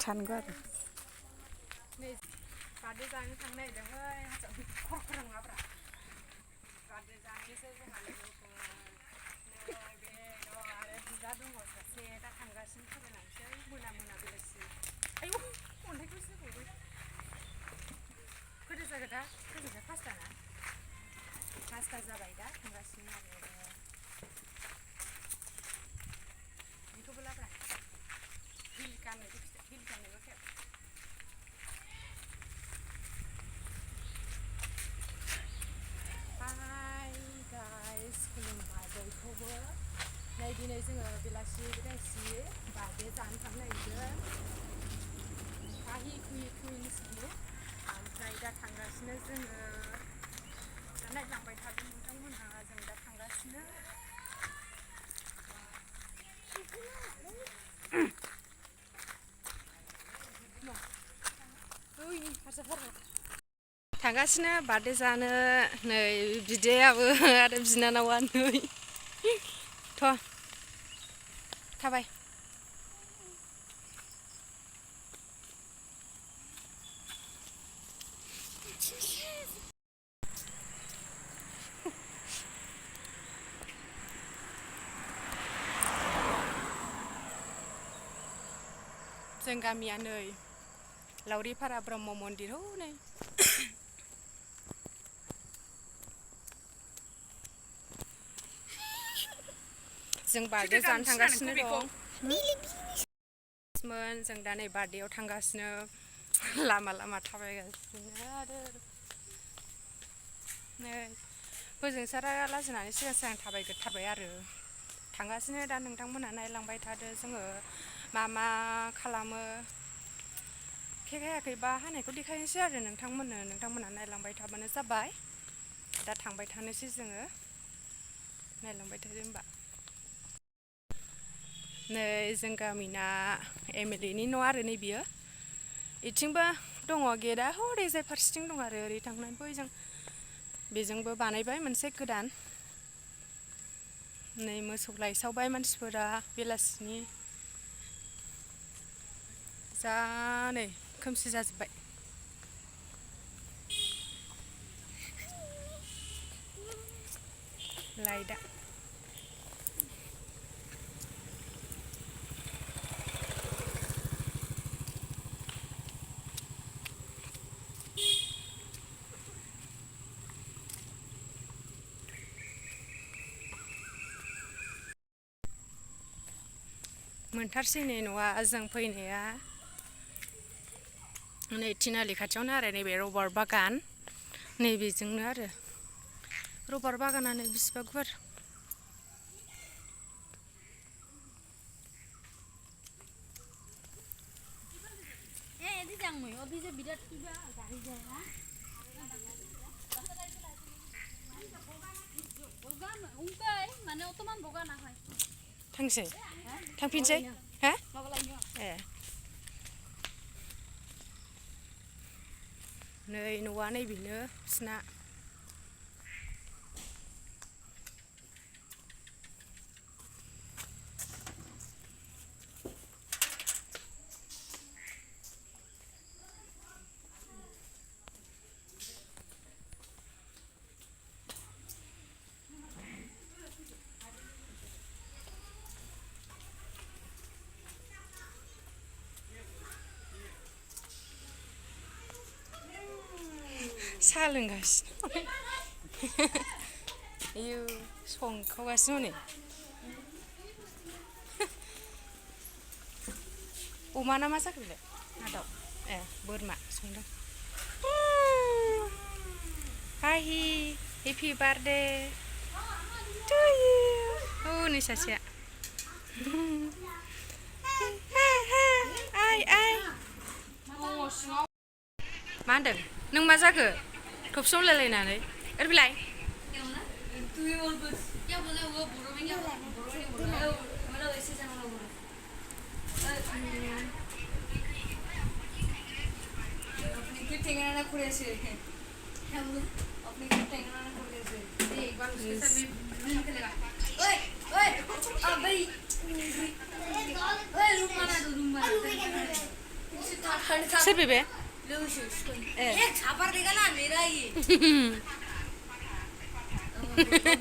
थानगौ आरो नै बार्थडे जानो थांनो नागिरदोंहाय खर नङाब्रा बार्थडे जानोसो जोंहा लोगोफोर बे आरो बिदा दङ सासे दा थांगासिनो थाबायलांसै मोना बेलासि आयौ अन्थाइखौसो होबावबाय गोदो जागोन दा पासता जाबाय दा थांगासिनो आरो बेखौबो लाब्रा हिल गाननोबो खेब हाय गाइस खुलुमबाय बयखौबो नै दिनै जोङो बेलासि बार्थडे जानो थांनो नागिरदों कुइन्सनि ओमफ्राय दा थांगासिनो जोङो दा नायलांबाय थादों नोंथांमोनहा जों दा थांगासिनो थांगासिनो बार्थडे जानो नै बिदायाबो आरो बिनानावा नै थाबाय जों गामिया नै लावरिपारा ब्रह्म मन्दिर हनै जों बार्थडे जानो थांगासिनो दं जों दा नै बार्थडेआव थांगासिनो लामा थाबायगासिनो आरो नै फोजोंसारा लाजिनानै सिगां थाबायग्रोथारबाय आरो थांगासिनो दा नोंथांमोनहा नायलांबाय थादो जोङो मा खालामो केक हायाखैबा हानायखौ देखायनोसै आरो नोंथांमोनहा नायलांबाय थाबानो जाबाय दा थांबाय थानोसै जोङो नायलांबाय थादो होमबा नै जों गामिना एमएलएनि न' आरो नै बियो इथिंबो दङ गेटआ ओरैजाय फारसेथिं दं आरो ओरै थांनानै बैजों बेजोंबो बानायबाय मोनसे गोदान नै मोसौ लायसावबाय मानसिफोरा बेलासिनि जा नै खोमसि जाजोब्बाय लाइटआ मोनथारसै नै न'आ जों फैनाया नै थिनालि खाथियावनो आरो नैबे रबार बागान नैबेजोंनो आरो रबार बागानानो बिसिबा गुवार थांफिनसै हा ए नै न'आ नैबेनो बिसिना साहा लोंगासिनो आयौ संखावगासिनो हनै अमा ना मा जाखो बेलाय ना दाउ ए बोरमा संदों हाहि हेपि बार्थडे टु इउ हनै सासेया मा होनदों नों मा जाखो थबसे होलायलायनानै ओरै बिलाय सोर बे छापर देगा ना मेरा ये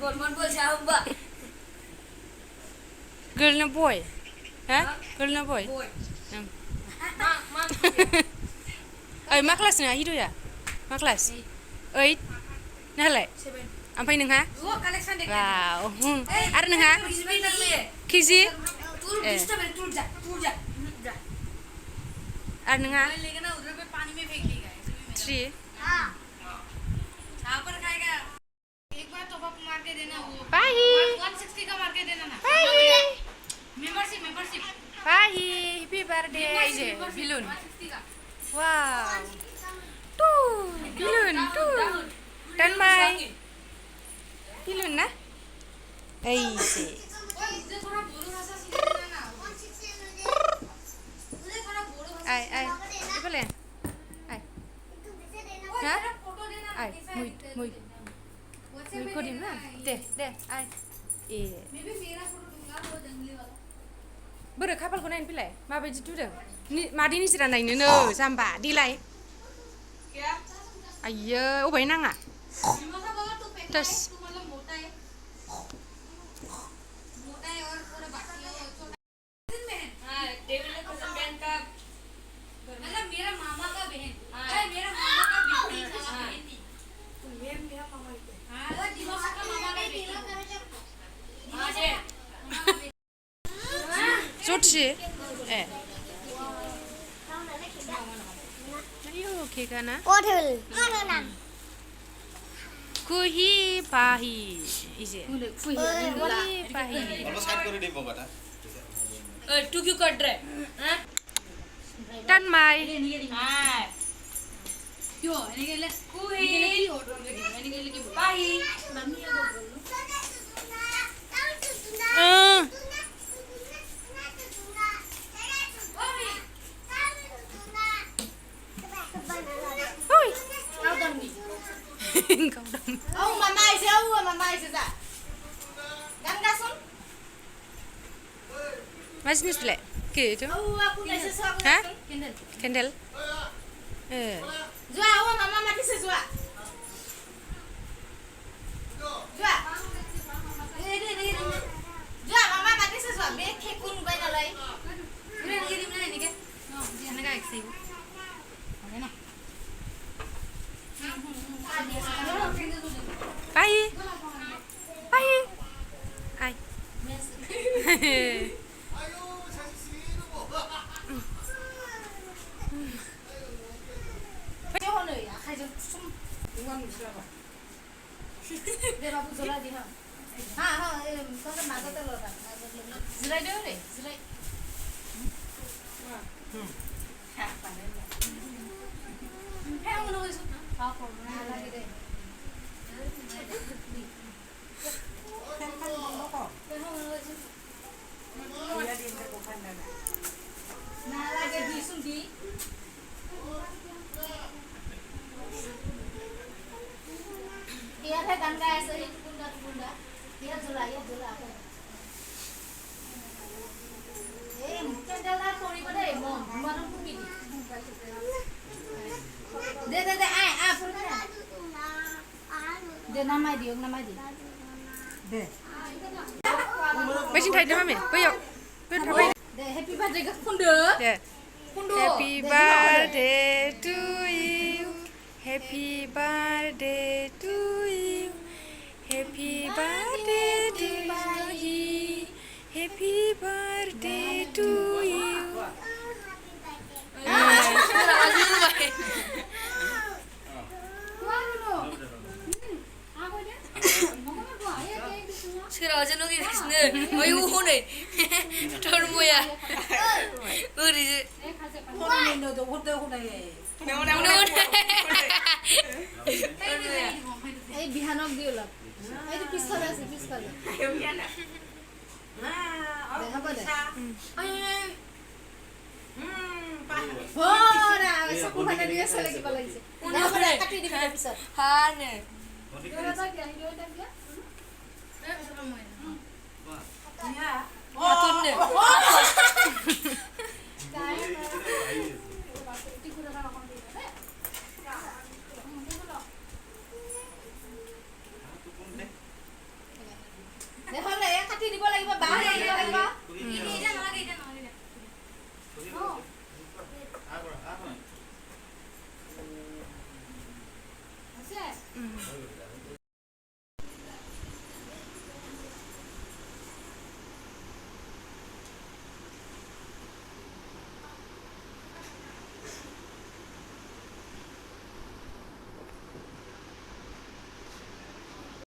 गोलमोल बोल जाऊंगा girl na boy ha girl na boy ओइ मा क्लास नोंहा हिर'या मा क्लास 8 नोंहालाय ओमफ्राय नोंहा वाव आरो नोंहा केजि आरो नोंहा 3 एक बार टॉप अप मार के देना वो Pahi 160 का मार के देना ना Pahi membership Pahi happy birthday je bilun 160 का wow tuh bilun tuh dan mai bilun na ei se मुझे थोड़ा बोलो भाषा सीखना ना 160 मुझे थोड़ा बोलो भाषा ai boleh ai ha photo देना ai muy ko dim na deh ai मैं भी मेरा फोटो दूंगा वो जंगली वाला बोरो खाफालखौ नायनो फैलाय माबायदि तुदों मादै निजिरा नायनोनो जाम्बा देलाय आइयो अबहाय नाङा टस मतलब मोटा है और पूरा बाकी है छोटा हां टेबल पे बहन का मतलब मेरा मामा का बहन हां मेरा मामा का बेटी हां मेरा मामा है हां वो दिमाग का मामा का बेटी हां जे जति ayo keka na kuhi pahi ije kuhi pahi অলপ সাইড করে দিম বাবাটা ओए तू क्यों कट रहा है हां dan mai हां क्यों ini के लिए कुही की ऑर्डर लगी मैंने के लिए की पाही मम्मी ये बोल लो Oi, आओ दमनी kau dah. आओ मम्मा ऐसे जा गंगा सुन Mas ni pula. Ke tu? आओ aku कैसे सो aku Ha? Candle Candle. जुआ आओ मम्मा मत से जुआ जुआ जुआ मम्मा मत से जुआ बे के कुन बैना लाई रे गिरी में नहीं के दिया ना एक सही हो ना Bye. Bye. Hai. Iya teh kan kayak sehingga bunda dia zula mungkin jalan kori pada mau mana mungkin deh ah pernah deh nama dia deh Macam tadi mami. Bayok. Bayok. deh happy birthday ke kunde Deh. Happy birthday to you. Happy birthday to you. Happy birthday dear you. Happy birthday to you. Sekarang aja nih sini, ayo hone, tahun moya, uri, eh bihanok dia lah, itu pistol sih pistol, apa deh, oh, nah, sepupu mana dia lagi balai sih, nah, apa deh, tapi di mana pistol, hane, dia tak dia, Atur deh. उम